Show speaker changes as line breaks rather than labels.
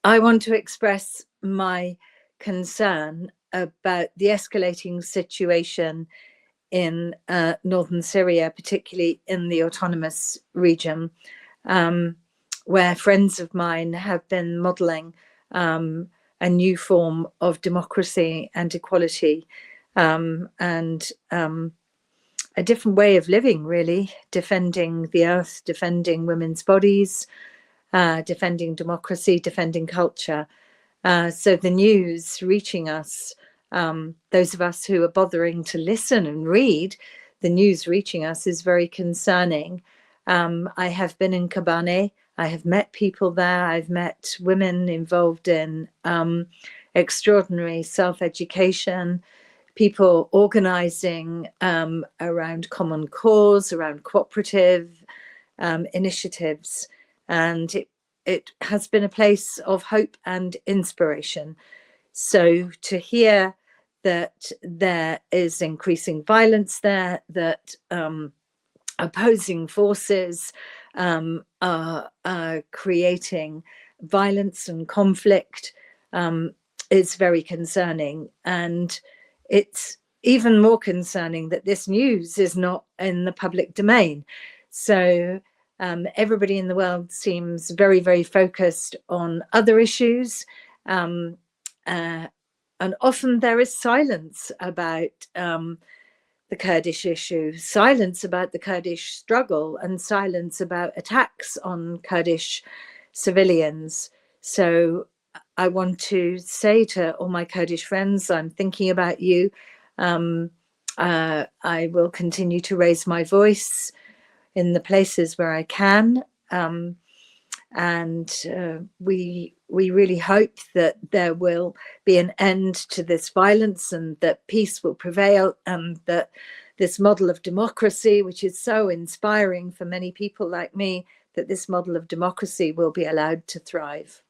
I want to express my concern about the escalating situation in northern Syria, particularly in the autonomous region, where friends of mine have been modelling a new form of democracy and equality, and a different way of living, really, defending the earth, defending women's bodies, defending democracy, defending culture. So the news reaching us, those of us who are bothering to listen and read, the news reaching us is very concerning. I have been in Kobani. I have met people there. I've met women involved in extraordinary self-education, people organizing around common cause, around cooperative initiatives. And it has been a place of hope and inspiration. So to hear that there is increasing violence there, that opposing forces are creating violence and conflict is very concerning. And it's even more concerning that this news is not in the public domain. So everybody in the world seems very, very focused on other issues. And often there is silence about the Kurdish issue, silence about the Kurdish struggle, and silence about attacks on Kurdish civilians. So I want to say to all my Kurdish friends, I'm thinking about you. I will continue to raise my voice in the places where I can. We really hope that there will be an end to this violence and that peace will prevail, and that this model of democracy, which is so inspiring for many people like me, that this model of democracy will be allowed to thrive.